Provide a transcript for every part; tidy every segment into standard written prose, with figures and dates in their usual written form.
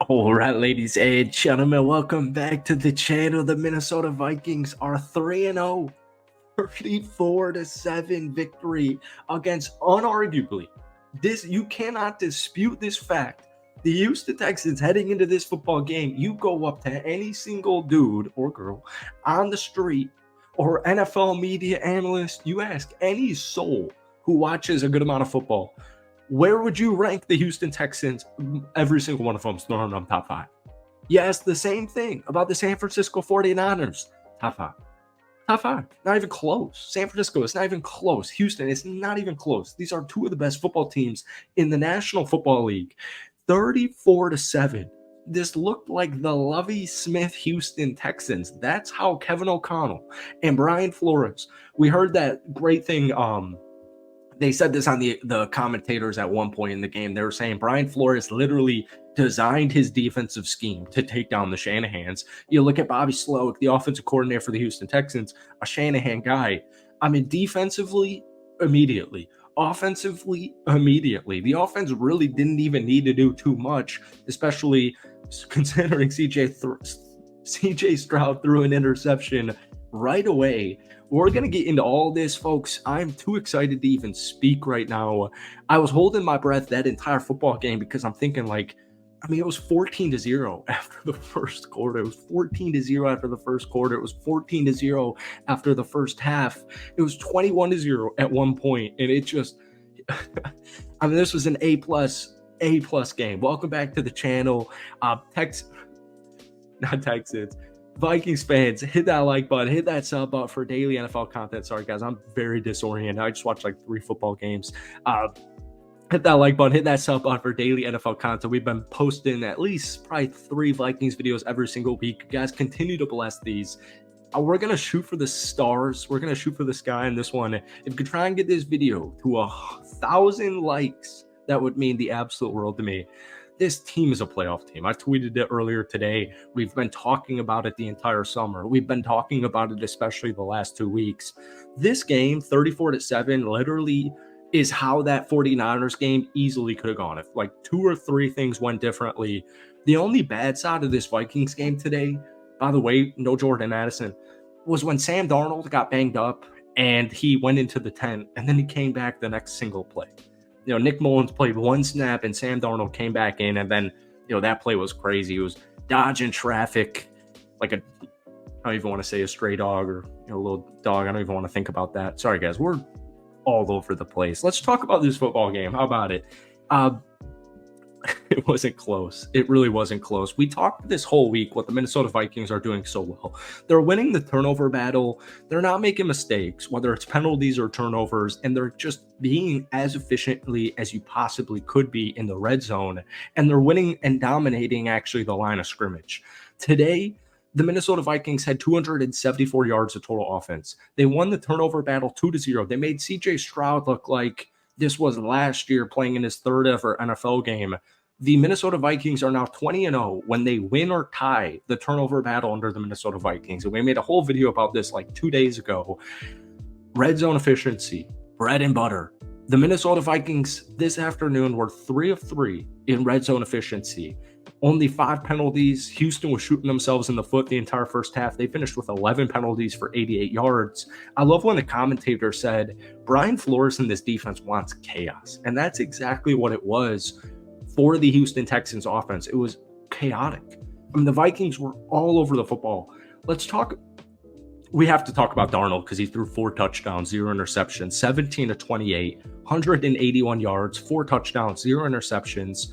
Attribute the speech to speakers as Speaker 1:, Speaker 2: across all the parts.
Speaker 1: All right, ladies and gentlemen, welcome back to the channel. The Minnesota Vikings are 3-0, 34-7 victory against unarguably this. You cannot dispute this fact. The Houston Texans heading into this football game, you go up to any single dude or girl on the street or NFL media analyst, you ask any soul who watches a good amount of football, where would you rank the Houston Texans? Every single one of them is throwing them top 5. You ask the same thing about the San Francisco 49ers. Top 5. Top 5. Not even close. San Francisco is not even close. Houston is not even close. These are two of the best football teams in the National Football League. 34-7. This looked like the Lovie Smith Houston Texans. That's how Kevin O'Connell and Brian Flores. We heard that great thing. They said this on the commentators at one point in the game. They were saying Brian Flores literally designed his defensive scheme to take down the Shanahans. You look at Bobby Sloak, the offensive coordinator for the Houston Texans, a Shanahan guy. I mean, defensively, immediately. Offensively, immediately. The offense really didn't even need to do too much, especially considering CJ Stroud threw an interception right away. We're going to get into all this, folks. I'm too excited to even speak right now. I was holding my breath that entire football game because I'm thinking, like, I mean, it was 14-0 after the first quarter. It was 14-0 after the first quarter. It was 14-0 after the first half. It was 21-0 at one point, and it just, I mean, this was an A-plus game. Welcome back to the channel. Texans. Vikings fans, hit that like button, hit that sub button for daily NFL content. Sorry, guys, I'm very disoriented. I just watched like 3 football games. Hit that like button, hit that sub button for daily NFL content. We've been posting at least probably 3 Vikings videos every single week. You guys, continue to bless these. We're going to shoot for the stars. We're going to shoot for the sky in this one. If you could try and get this video to 1,000 likes, that would mean the absolute world to me. This team is a playoff team. I tweeted it earlier today. We've been talking about it the entire summer. We've been talking about it especially the last 2 weeks. This game, 34-7, literally is how that 49ers game easily could have gone. If like 2 or 3 things went differently. The only bad side of this Vikings game today, by the way, no Jordan Addison, was when Sam Darnold got banged up and he went into the tent and then he came back the next single play. You know, Nick Mullins played 1 snap and Sam Darnold came back in, and then, you know, that play was crazy. He was dodging traffic like I don't even want to say a stray dog or, you know, a little dog. I don't even want to think about that. Sorry, guys. We're all over the place. Let's talk about this football game. How about it? It wasn't close. It really wasn't close. We talked this whole week what the Minnesota Vikings are doing so well. They're winning the turnover battle. They're not making mistakes, whether it's penalties or turnovers, and they're just being as efficiently as you possibly could be in the red zone. And they're winning and dominating actually the line of scrimmage. Today, the Minnesota Vikings had 274 yards of total offense. They won the turnover battle 2-0. They made CJ Stroud look like this was last year playing in his 3rd ever NFL game. The Minnesota Vikings are now 20-0 when they win or tie the turnover battle under the Minnesota Vikings. And we made a whole video about this like 2 days ago. Red zone efficiency, bread and butter. The Minnesota Vikings this afternoon were 3 of 3 in red zone efficiency. Only 5 penalties. Houston was shooting themselves in the foot the entire first half. They finished with 11 penalties for 88 yards. I love when the commentator said, Brian Flores in this defense wants chaos. And that's exactly what it was for the Houston Texans offense. It was chaotic. I mean, the Vikings were all over the football. We have to talk about Darnold because he threw 4 touchdowns, 0 interceptions, 17-28, 181 yards, 4 touchdowns, 0 interceptions.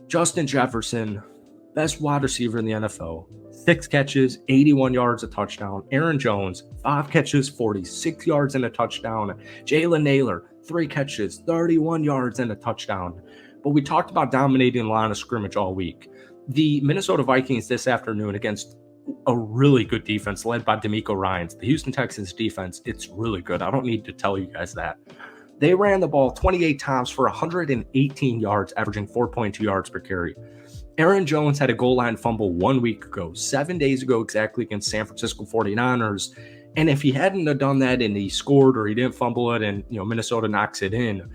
Speaker 1: Justin Jefferson, best wide receiver in the NFL, 6 catches, 81 yards, a touchdown. Aaron Jones, 5 catches, 46 yards and a touchdown. Jalen Naylor, 3 catches, 31 yards and a touchdown. But we talked about dominating the line of scrimmage all week. The Minnesota Vikings this afternoon against a really good defense led by D'Amico Ryans. The Houston Texans defense, it's really good. I don't need to tell you guys that. They ran the ball 28 times for 118 yards, averaging 4.2 yards per carry. Aaron Jones had a goal line fumble 1 week ago, 7 days ago exactly, against San Francisco 49ers. And if he hadn't have done that and he scored or he didn't fumble it and, you know, Minnesota knocks it in,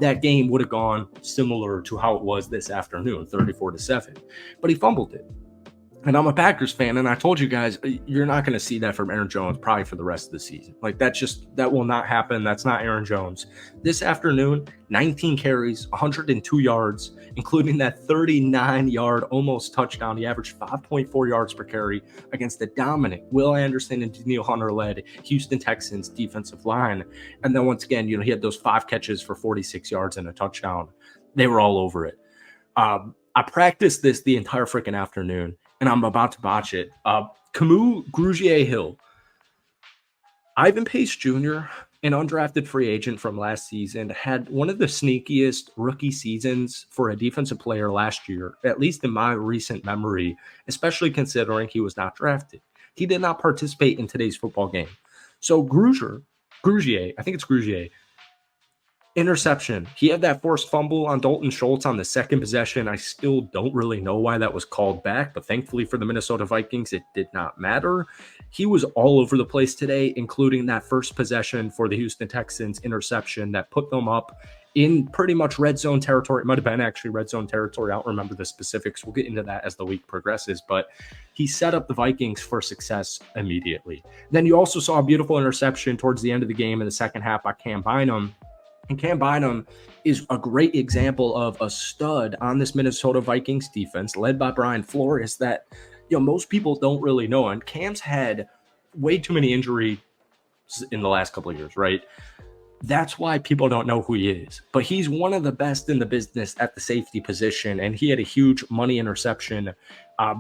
Speaker 1: that game would have gone similar to how it was this afternoon, 34-7. But he fumbled it. And I'm a Packers fan, and I told you guys, you're not going to see that from Aaron Jones probably for the rest of the season. Like, that will not happen. That's not Aaron Jones. This afternoon, 19 carries, 102 yards, including that 39-yard almost touchdown. He averaged 5.4 yards per carry against the dominant Will Anderson and Daniil Hunter-led Houston Texans defensive line. And then once again, he had those 5 catches for 46 yards and a touchdown. They were all over it. I practiced this the entire freaking afternoon, and I'm about to botch it. Camus Grugier-Hill. Ivan Pace Jr., an undrafted free agent from last season, had one of the sneakiest rookie seasons for a defensive player last year, at least in my recent memory, especially considering he was not drafted. He did not participate in today's football game. So Grugier, I think it's Grugier, interception. He had that forced fumble on Dalton Schultz on the second possession. I still don't really know why that was called back, but thankfully for the Minnesota Vikings, it did not matter. He was all over the place today, including that first possession for the Houston Texans interception that put them up in pretty much red zone territory. It might have been actually red zone territory. I don't remember the specifics. We'll get into that as the week progresses, but he set up the Vikings for success immediately. Then you also saw a beautiful interception towards the end of the game in the second half by Cam Bynum. And Cam Bynum is a great example of a stud on this Minnesota Vikings defense led by Brian Flores that, most people don't really know. And Cam's had way too many injuries in the last couple of years, right? That's why people don't know who he is. But he's one of the best in the business at the safety position, and he had a huge money interception.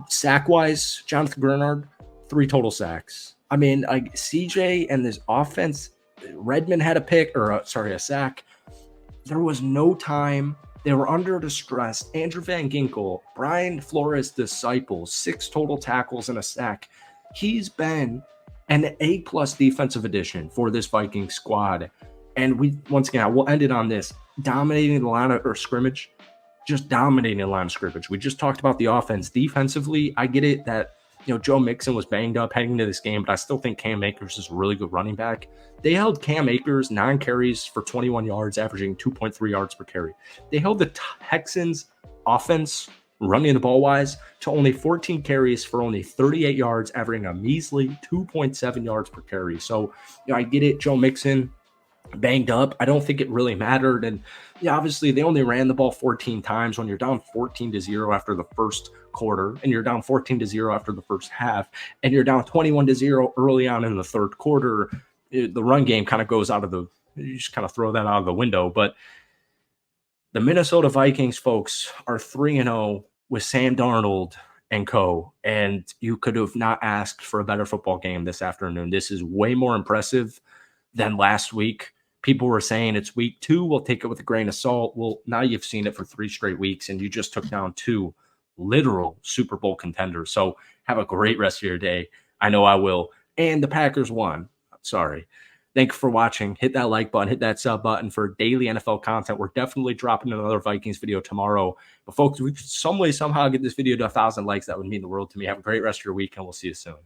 Speaker 1: Sack-wise, Jonathan Bernard, 3 total sacks. I mean, like CJ and this offense, Redmond had a sack. There was no time. They were under distress. Andrew Van Ginkel, Brian Flores' disciple, 6 total tackles and a sack. He's been an A-plus defensive addition for this Viking squad. And we'll end it on this. Dominating the line of scrimmage. Just dominating the line of scrimmage. We just talked about the offense. Defensively, I get it that Joe Mixon was banged up heading into this game, but I still think Cam Akers is a really good running back. They held Cam Akers 9 carries for 21 yards, averaging 2.3 yards per carry. They held the Texans offense running the ball wise to only 14 carries for only 38 yards, averaging a measly 2.7 yards per carry. So, I get it. Joe Mixon banged up. I don't think it really mattered. And obviously they only ran the ball 14 times. When you're down 14-0 after the first quarter, and you're down 14-0 after the first half, and you're down 21-0 early on in the third quarter, the run game kind of goes you just kind of throw that out of the window. But the Minnesota Vikings, folks, are 3-0 with Sam Darnold and co. And you could have not asked for a better football game this afternoon. This is way more impressive than last week. People were saying it's week 2. We'll take it with a grain of salt. Well, now you've seen it for 3 straight weeks, and you just took down 2 literal Super Bowl contenders. So have a great rest of your day. I know I will. And the Packers won. Sorry. Thank you for watching. Hit that like button. Hit that sub button for daily NFL content. We're definitely dropping another Vikings video tomorrow. But folks, if we could some way, somehow get this video to 1,000 likes, that would mean the world to me. Have a great rest of your week, and we'll see you soon.